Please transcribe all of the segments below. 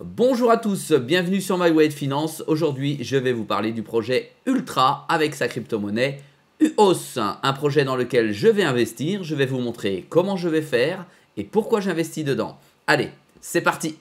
Bonjour à tous, bienvenue sur My Way de Finance. Aujourd'hui, je vais vous parler du projet Ultra avec sa crypto-monnaie UOS, un projet dans lequel je vais investir. Je vais vous montrer comment je vais faire et pourquoi j'investis dedans. Allez, c'est parti!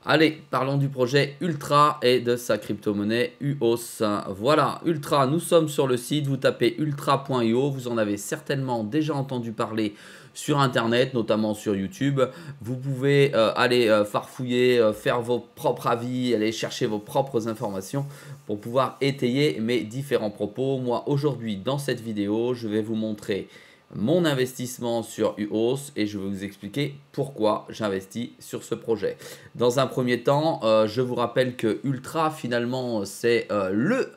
Allez, parlons du projet Ultra et de sa crypto-monnaie UOS. Voilà, Ultra, nous sommes sur le site, vous tapez ultra.io, vous en avez certainement déjà entendu parler sur Internet, notamment sur YouTube. Vous pouvez aller farfouiller, faire vos propres avis, aller chercher vos propres informations pour pouvoir étayer mes différents propos. Moi, aujourd'hui, dans cette vidéo, je vais vous montrer mon investissement sur UOS et je vais vous expliquer pourquoi j'investis sur ce projet. Dans un premier temps, je vous rappelle que Ultra finalement c'est le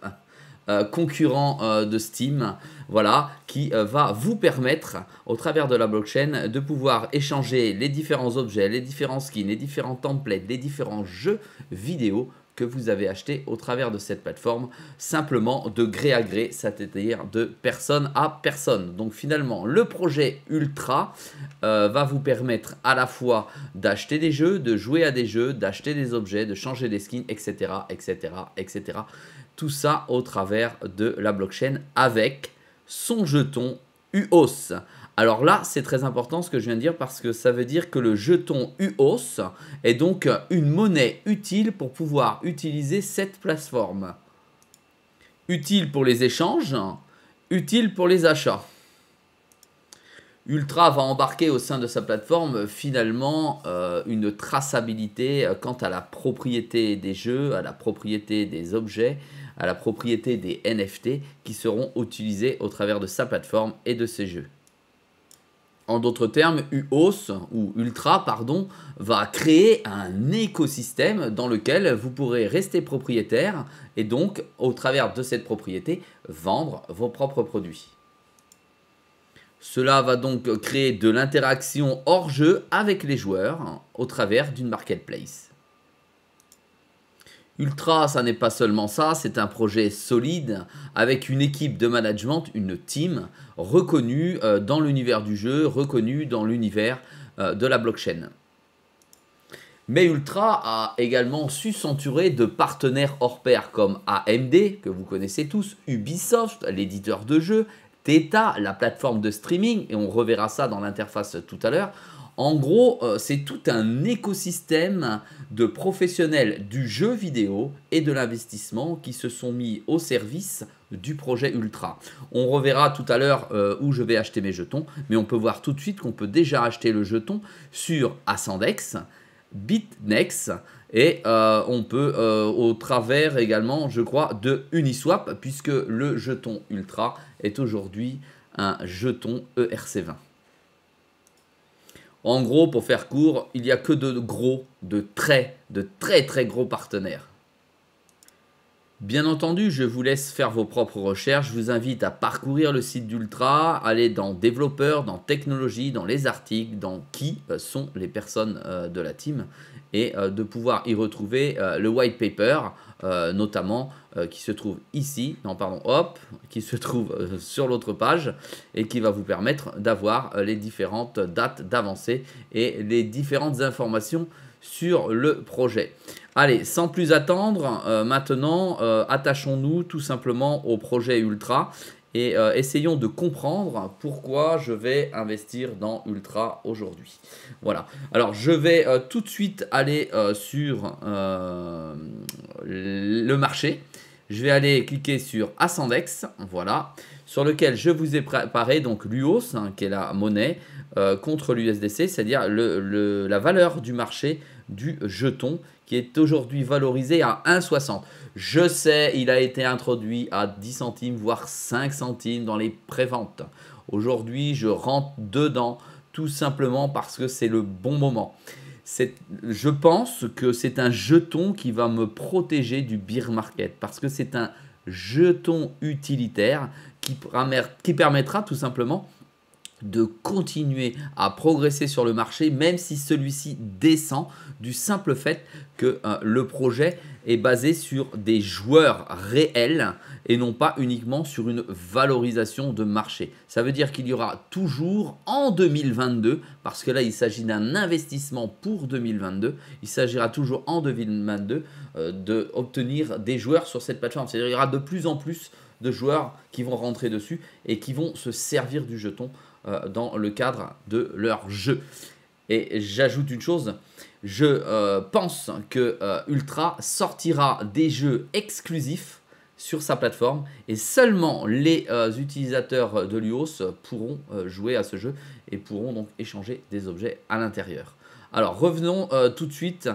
concurrent de Steam, voilà, qui va vous permettre au travers de la blockchain de pouvoir échanger les différents objets, les différents skins, les différents templates, les différents jeux vidéo que vous avez acheté au travers de cette plateforme, simplement de gré à gré, c'est-à-dire de personne à personne. Donc finalement, le projet Ultra va vous permettre à la fois d'acheter des jeux, de jouer à des jeux, d'acheter des objets, de changer des skins, etc., etc., etc. Tout ça au travers de la blockchain avec son jeton UOS. Alors là, c'est très important ce que je viens de dire parce que ça veut dire que le jeton UOS est donc une monnaie utile pour pouvoir utiliser cette plateforme. Utile pour les échanges, utile pour les achats. Ultra va embarquer au sein de sa plateforme finalement une traçabilité quant à la propriété des jeux, à la propriété des objets, à la propriété des NFT qui seront utilisés au travers de sa plateforme et de ses jeux. En d'autres termes, UOS ou Ultra, pardon, va créer un écosystème dans lequel vous pourrez rester propriétaire et donc, au travers de cette propriété, vendre vos propres produits. Cela va donc créer de l'interaction hors jeu avec les joueurs au travers d'une marketplace. Ultra, ça n'est pas seulement ça, c'est un projet solide avec une équipe de management, une team reconnue dans l'univers du jeu, reconnue dans l'univers de la blockchain. Mais Ultra a également su s'entourer de partenaires hors pair comme AMD, que vous connaissez tous, Ubisoft, l'éditeur de jeux, Theta, la plateforme de streaming, et on reverra ça dans l'interface tout à l'heure. En gros, c'est tout un écosystème de professionnels du jeu vidéo et de l'investissement qui se sont mis au service du projet Ultra. On reverra tout à l'heure où je vais acheter mes jetons, mais on peut voir tout de suite qu'on peut déjà acheter le jeton sur Ascendex, Bitnex et on peut au travers également, je crois, de Uniswap puisque le jeton Ultra est aujourd'hui un jeton ERC20. En gros, pour faire court, il n'y a que de très gros partenaires. Bien entendu, je vous laisse faire vos propres recherches. Je vous invite à parcourir le site d'Ultra, aller dans développeurs, dans technologie, dans les articles, dans qui sont les personnes de la team et de pouvoir y retrouver le white paper, notamment qui se trouve ici, non pardon, hop, qui se trouve sur l'autre page et qui va vous permettre d'avoir les différentes dates d'avancée et les différentes informations sur le projet. Allez, sans plus attendre, maintenant, attachons-nous tout simplement au projet Ultra et essayons de comprendre pourquoi je vais investir dans Ultra aujourd'hui. Voilà, alors je vais tout de suite aller sur le marché. Je vais aller cliquer sur Ascendex, voilà, sur lequel je vous ai préparé donc l'UOS, qui est la monnaie, contre l'USDC, c'est-à-dire la valeur du marché du jeton qui est aujourd'hui valorisé à 1,60. Je sais, il a été introduit à 10 centimes, voire 5 centimes dans les préventes. Aujourd'hui, je rentre dedans tout simplement parce que c'est le bon moment. Je pense que c'est un jeton qui va me protéger du bear market parce que c'est un jeton utilitaire qui permettra tout simplement de continuer à progresser sur le marché, même si celui-ci descend, du simple fait que le projet est basé sur des joueurs réels et non pas uniquement sur une valorisation de marché. Ça veut dire qu'il y aura toujours en 2022, parce que là il s'agit d'un investissement pour 2022, il s'agira toujours en 2022 d'obtenir des joueurs sur cette plateforme. C'est-à-dire qu'il y aura de plus en plus de joueurs qui vont rentrer dessus et qui vont se servir du jeton dans le cadre de leur jeu. Et j'ajoute une chose, je pense que Ultra sortira des jeux exclusifs sur sa plateforme et seulement les utilisateurs de Luos pourront jouer à ce jeu et pourront donc échanger des objets à l'intérieur. Alors revenons tout de suite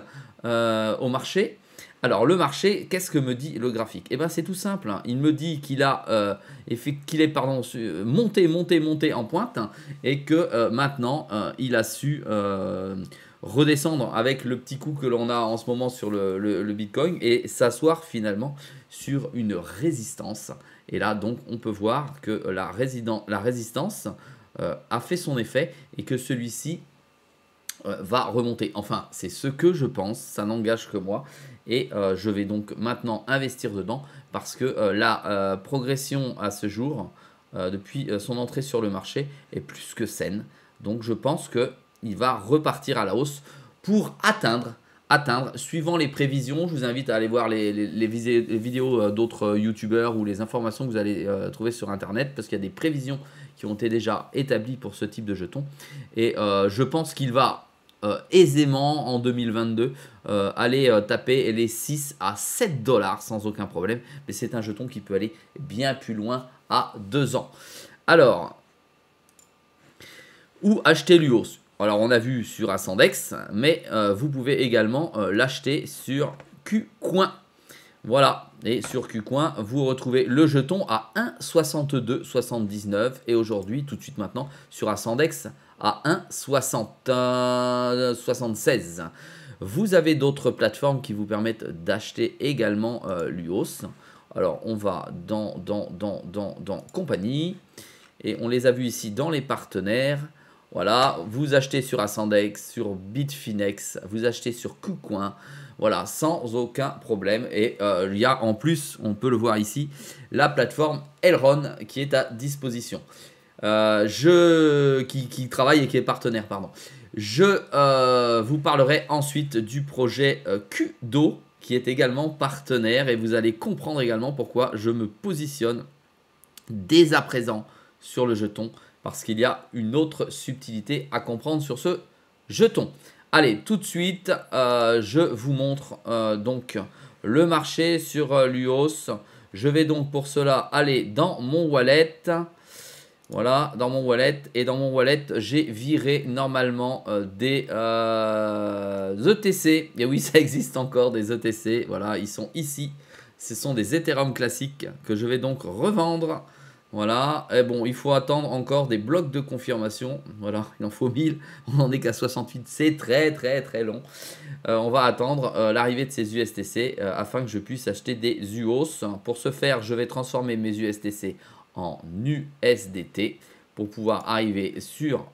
au marché. Alors le marché, qu'est-ce que me dit le graphique? Eh bien c'est tout simple, hein. Il me dit qu'il est monté en pointe et que maintenant il a su redescendre avec le petit coup que l'on a en ce moment sur le Bitcoin et s'asseoir finalement sur une résistance. Et là donc on peut voir que la résistance a fait son effet et que celui-ci va remonter. Enfin, c'est ce que je pense, ça n'engage que moi. Et je vais donc maintenant investir dedans parce que la progression à ce jour, depuis son entrée sur le marché, est plus que saine. Donc je pense qu'il va repartir à la hausse pour atteindre, suivant les prévisions. Je vous invite à aller voir les vidéos d'autres youtubeurs ou les informations que vous allez trouver sur internet parce qu'il y a des prévisions qui ont été déjà établies pour ce type de jeton. Et je pense qu'il va aisément en 2022 aller taper les 6 à 7 dollars sans aucun problème, mais c'est un jeton qui peut aller bien plus loin à 2 ans. Alors, où acheter Luos? Alors on a vu sur Ascendex, mais vous pouvez également l'acheter sur KuCoin. Voilà, et sur KuCoin, vous retrouvez le jeton à 1,6279 et aujourd'hui, tout de suite maintenant, sur Ascendex à 1,76. Vous avez d'autres plateformes qui vous permettent d'acheter également Luos. Alors, on va dans compagnie et on les a vus ici dans les partenaires. Voilà, vous achetez sur Ascendex, sur Bitfinex, vous achetez sur KuCoin, voilà, sans aucun problème. Et il y a en plus, on peut le voir ici, la plateforme Elrond qui est à disposition. Qui travaille et qui est partenaire, pardon. Je vous parlerai ensuite du projet Kudo qui est également partenaire et vous allez comprendre également pourquoi je me positionne dès à présent sur le jeton. Parce qu'il y a une autre subtilité à comprendre sur ce jeton. Allez, tout de suite, je vous montre donc le marché sur Luos. Je vais donc pour cela aller dans mon wallet. Voilà, dans mon wallet. Et dans mon wallet, j'ai viré normalement des ETC. Et oui, ça existe encore des ETC. Voilà, ils sont ici. Ce sont des Ethereum classiques que je vais donc revendre. Voilà, et bon, il faut attendre encore des blocs de confirmation. Voilà, il en faut 1000, on n'en est qu'à 68, c'est très long. On va attendre l'arrivée de ces USTC afin que je puisse acheter des UOS. Pour ce faire, je vais transformer mes USTC en USDT pour pouvoir arriver sur,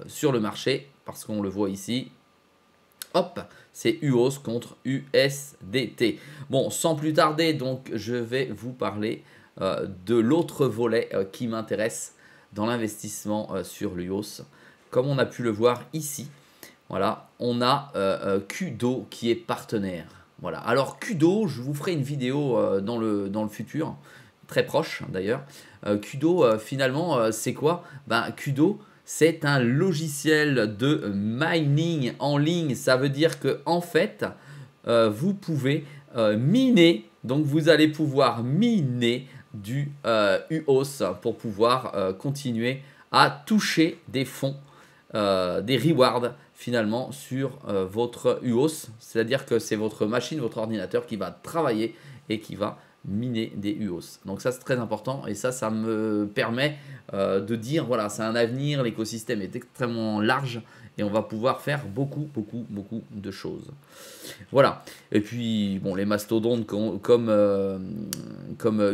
sur le marché, parce qu'on le voit ici. Hop, c'est UOS contre USDT. Bon, sans plus tarder, donc, je vais vous parler de l'autre volet qui m'intéresse dans l'investissement sur l'UOS. Comme on a pu le voir ici, voilà, on a Kudo qui est partenaire. Voilà. Alors Kudo, je vous ferai une vidéo dans le futur, très proche d'ailleurs. Kudo, finalement, c'est quoi? Ben, Kudo, c'est un logiciel de mining en ligne. Ça veut dire que en fait, vous pouvez miner. Donc, vous allez pouvoir miner du UOS pour pouvoir continuer à toucher des fonds, des rewards finalement sur votre UOS. C'est-à-dire que c'est votre machine, votre ordinateur qui va travailler et qui va miner des UOS. Donc ça c'est très important et ça me permet de dire voilà, c'est un avenir, l'écosystème est extrêmement large et on va pouvoir faire beaucoup de choses. Voilà. Et puis, bon, les mastodontes comme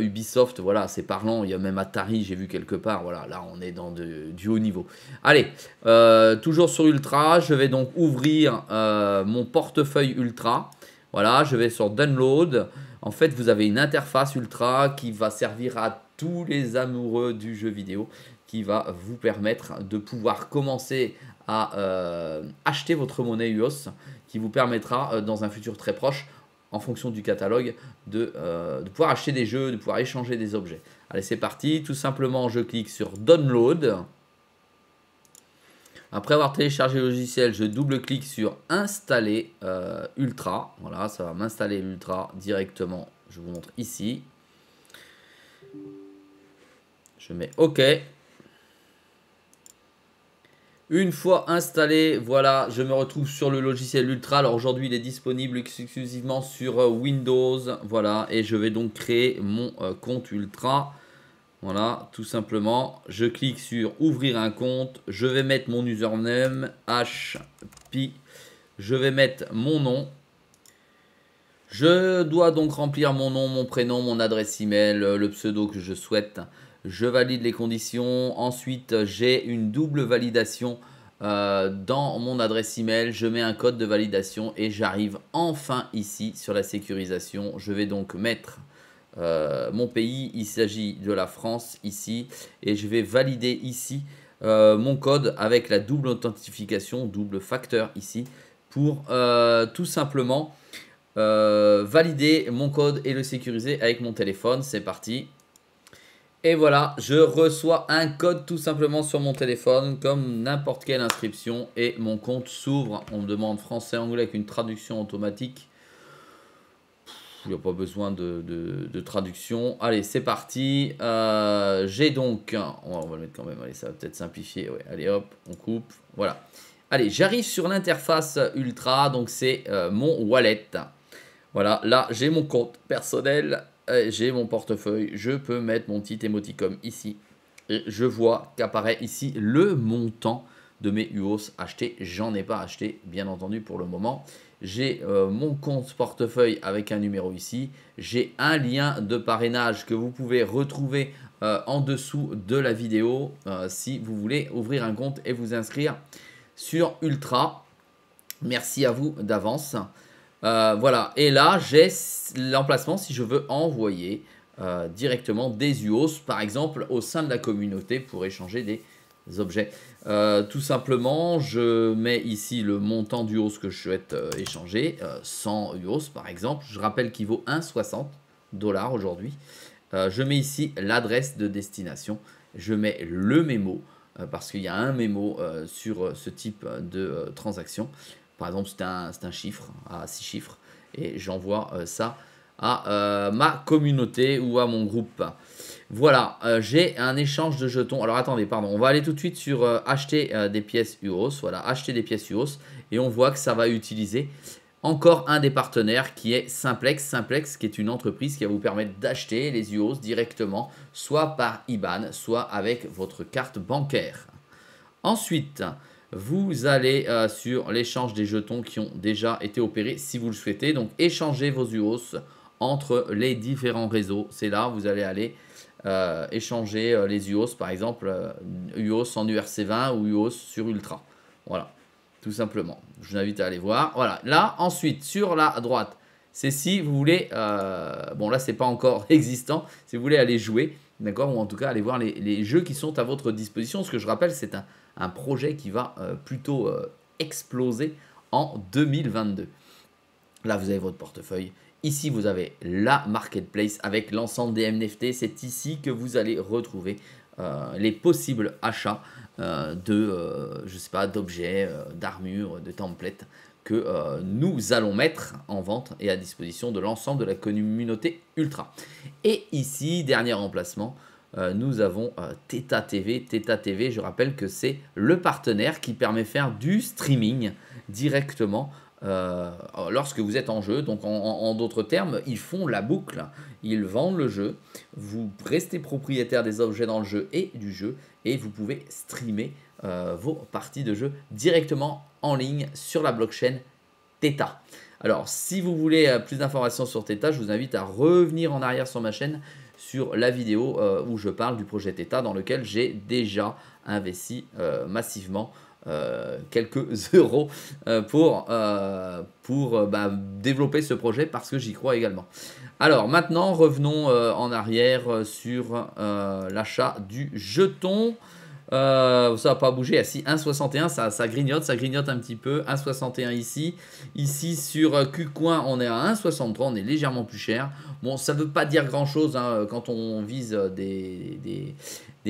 Ubisoft, voilà, c'est parlant. Il y a même Atari, j'ai vu quelque part. Voilà, là, on est dans du haut niveau. Allez, toujours sur Ultra, je vais donc ouvrir mon portefeuille Ultra. Voilà, je vais sur Download. En fait, vous avez une interface Ultra qui va servir à tous les amoureux du jeu vidéo, qui va vous permettre de pouvoir commencer à acheter votre monnaie UOS, qui vous permettra dans un futur très proche, en fonction du catalogue, de pouvoir acheter des jeux, de pouvoir échanger des objets. Allez, c'est parti. Tout simplement, je clique sur Download. Après avoir téléchargé le logiciel, je double-clique sur Installer Ultra. Voilà, ça va m'installer l'Ultra directement. Je vous montre ici. Je mets OK. Une fois installé, voilà, je me retrouve sur le logiciel Ultra. Alors aujourd'hui, il est disponible exclusivement sur Windows. Voilà, et je vais donc créer mon compte Ultra. Voilà, tout simplement. Je clique sur ouvrir un compte. Je vais mettre mon username, HP. Je vais mettre mon nom. Je dois donc remplir mon nom, mon prénom, mon adresse email, le pseudo que je souhaite. Je valide les conditions. Ensuite, j'ai une double validation dans mon adresse email. Je mets un code de validation et j'arrive enfin ici sur la sécurisation. Je vais donc mettre mon pays. Il s'agit de la France ici. Et je vais valider ici mon code avec la double authentification, double facteur ici, pour tout simplement valider mon code et le sécuriser avec mon téléphone. C'est parti. Et voilà, je reçois un code tout simplement sur mon téléphone comme n'importe quelle inscription et mon compte s'ouvre. On me demande français-anglais avec une traduction automatique. Il n'y a pas besoin de traduction. Allez, c'est parti. J'ai donc... On va le mettre quand même. Allez, ça va peut-être simplifier. Ouais. Allez, hop, on coupe. Voilà. Allez, j'arrive sur l'interface Ultra. Donc, c'est mon wallet. Voilà, là, j'ai mon compte personnel. J'ai mon portefeuille. Je peux mettre mon petit émoticône ici. Et je vois qu'apparaît ici le montant de mes UOS achetés. J'en ai pas acheté, bien entendu, pour le moment. J'ai mon compte portefeuille avec un numéro ici. J'ai un lien de parrainage que vous pouvez retrouver en dessous de la vidéo si vous voulez ouvrir un compte et vous inscrire sur Ultra. Merci à vous d'avance. Voilà, et là j'ai l'emplacement si je veux envoyer directement des UOS, par exemple au sein de la communauté pour échanger des objets. Tout simplement, je mets ici le montant d'UOS que je souhaite échanger, 100 UOS par exemple. Je rappelle qu'il vaut 1,60 $ aujourd'hui. Je mets ici l'adresse de destination. Je mets le mémo parce qu'il y a un mémo sur ce type de transaction. Par exemple, c'est un chiffre à 6 chiffres et j'envoie ça à ma communauté ou à mon groupe. Voilà, j'ai un échange de jetons. Alors attendez, pardon, on va aller tout de suite sur acheter des pièces UOS. Voilà, acheter des pièces UOS et on voit que ça va utiliser encore un des partenaires qui est Simplex. Simplex qui est une entreprise qui va vous permettre d'acheter les UOS directement, soit par IBAN, soit avec votre carte bancaire. Ensuite, vous allez sur l'échange des jetons qui ont déjà été opérés si vous le souhaitez. Donc, échangez vos UOS entre les différents réseaux. C'est là où vous allez aller échanger les UOS, par exemple, UOS en URC20 ou UOS sur Ultra. Voilà, tout simplement. Je vous invite à aller voir. Voilà, là, ensuite, sur la droite, c'est si vous voulez, bon là, c'est pas encore existant, si vous voulez aller jouer, d'accord, ou en tout cas aller voir les jeux qui sont à votre disposition. Ce que je rappelle, c'est un projet qui va plutôt exploser en 2022. Là, vous avez votre portefeuille. Ici, vous avez la marketplace avec l'ensemble des NFT. C'est ici que vous allez retrouver les possibles achats je sais pas, d'objets, d'armures, de templates que nous allons mettre en vente et à disposition de l'ensemble de la communauté Ultra. Et ici, dernier emplacement, nous avons Theta TV. Theta TV, je rappelle que c'est le partenaire qui permet de faire du streaming directement lorsque vous êtes en jeu. Donc en d'autres termes, ils font la boucle, ils vendent le jeu, vous restez propriétaire des objets dans le jeu et du jeu, et vous pouvez streamer vos parties de jeu directement en ligne sur la blockchain Theta. Alors, si vous voulez plus d'informations sur Theta, je vous invite à revenir en arrière sur ma chaîne sur la vidéo où je parle du projet Theta dans lequel j'ai déjà investi massivement quelques euros pour développer ce projet parce que j'y crois également. Alors maintenant, revenons en arrière sur l'achat du jeton. Ça n'a pas bougé. Ah, si, 1,61, ça grignote un petit peu. 1,61 ici. Ici, sur KuCoin, on est à 1,63. On est légèrement plus cher. Bon, ça ne veut pas dire grand-chose hein, quand on vise des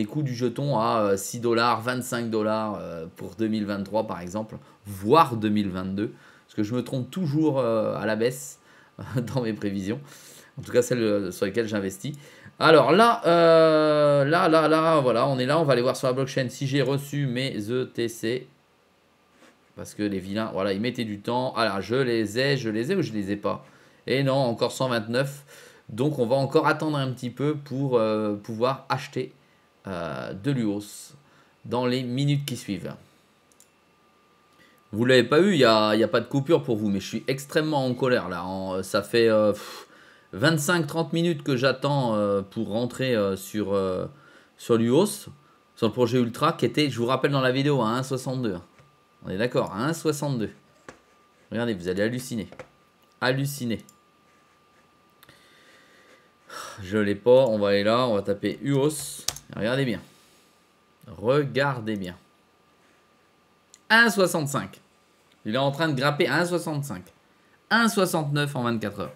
coûts du jeton à 6 $, 25 $ pour 2023 par exemple, voire 2022. Parce que je me trompe toujours à la baisse dans mes prévisions. En tout cas, celles sur lesquelles j'investis. Alors là, voilà, on est là, on va aller voir sur la blockchain si j'ai reçu mes ETC. Parce que les vilains, voilà, ils mettaient du temps. Alors, je les ai ou je les ai pas? Et non, encore 129. Donc, on va encore attendre un petit peu pour pouvoir acheter de l'UOS dans les minutes qui suivent. Vous ne l'avez pas eu, il n'y a pas de coupure pour vous, mais je suis extrêmement en colère là. Ça fait 25-30 minutes que j'attends pour rentrer sur l'UOS, sur le projet Ultra, qui était, je vous rappelle dans la vidéo, à 1,62. On est d'accord, à 1,62. Regardez, vous allez halluciner. Halluciner. Je l'ai pas, on va aller là, on va taper UOS. Regardez bien. Regardez bien. 1,65. Il est en train de grimper à 1,65. 1,69 en 24 heures.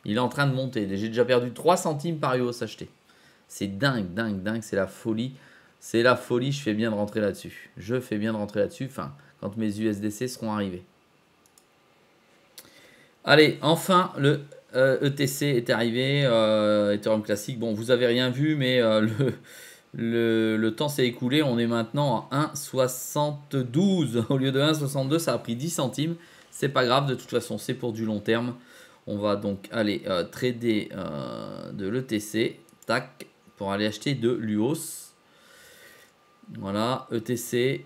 Il est en train de monter. J'ai déjà perdu 3 centimes par UOS acheté. C'est dingue, dingue, dingue. C'est la folie. C'est la folie. Je fais bien de rentrer là-dessus. Je fais bien de rentrer là-dessus. Enfin, quand mes USDC seront arrivés. Allez, enfin, le ETC est arrivé. Ethereum classique. Bon, vous avez rien vu, mais le temps s'est écoulé. On est maintenant à 1,72 au lieu de 1,62. Ça a pris 10 centimes. C'est pas grave. De toute façon, c'est pour du long terme. On va donc aller trader de l'ETC. Tac. Pour aller acheter de l'UOS. Voilà. ETC.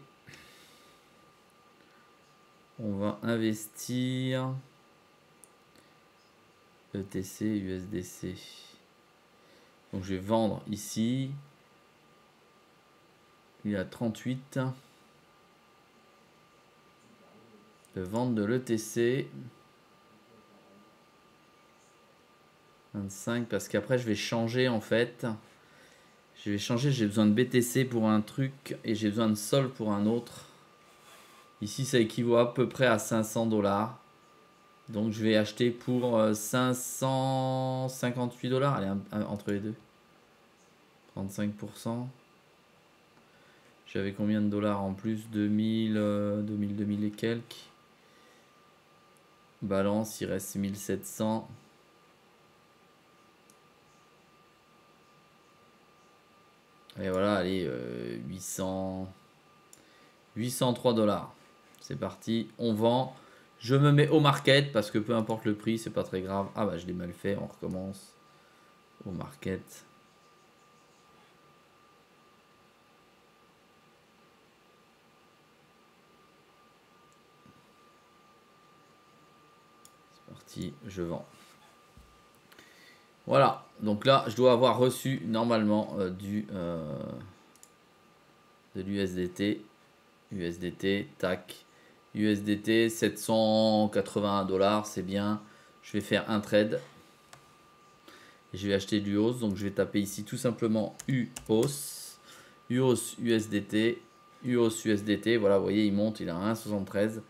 On va investir. ETC, USDC. Donc je vais vendre ici. Il y a 38. De vente de l'ETC. 25 parce qu'après je vais changer en fait. Je vais changer, j'ai besoin de BTC pour un truc et j'ai besoin de Sol pour un autre. Ici ça équivaut à peu près à 500 $. Donc je vais acheter pour 558 $. Allez, entre les deux. 35%. J'avais combien de dollars en plus? 2000 et quelques. Balance, il reste 1700. Et voilà, allez, 803 $. C'est parti, on vend. Je me mets au market parce que peu importe le prix, c'est pas très grave. Ah bah je l'ai mal fait, on recommence. Au market. C'est parti, je vends. Voilà, donc là, je dois avoir reçu normalement de l'USDT. USDT, tac. USDT, 781 $, c'est bien. Je vais faire un trade. Je vais acheter du UOS, donc je vais taper ici tout simplement UOS. UOS USDT. UOS USDT, voilà, vous voyez, il monte, il est à 1,73.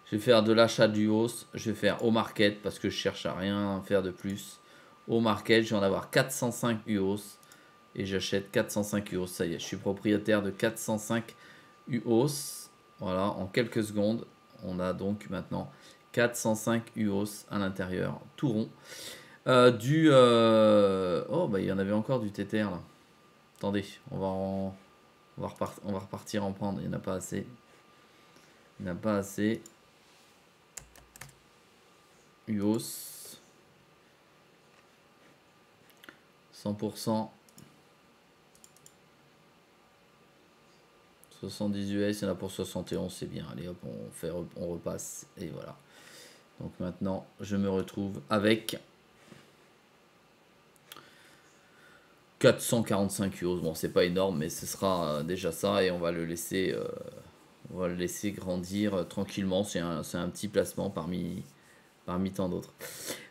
Je vais faire de l'achat du UOS. Je vais faire au market parce que je cherche à rien faire de plus. Au market, je vais en avoir 405 UOS et j'achète 405 UOS. Ça y est, je suis propriétaire de 405 UOS. Voilà, en quelques secondes, on a donc maintenant 405 UOS à l'intérieur, tout rond. Oh, bah il y en avait encore du Tether là. Attendez, on va repartir en prendre. Il n'y en a pas assez. Il n'y en a pas assez. UOS. 100%. 70 US, il y en a pour 71, c'est bien. Allez hop, on repasse. Et voilà. Donc maintenant, je me retrouve avec 445 euros. Bon, c'est pas énorme, mais ce sera déjà ça. Et on va le laisser, grandir tranquillement. C'est un petit placement parmi tant d'autres.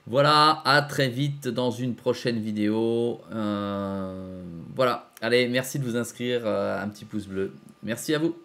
Voilà, à très vite dans une prochaine vidéo. Voilà, allez, merci de vous inscrire. Un petit pouce bleu. Merci à vous.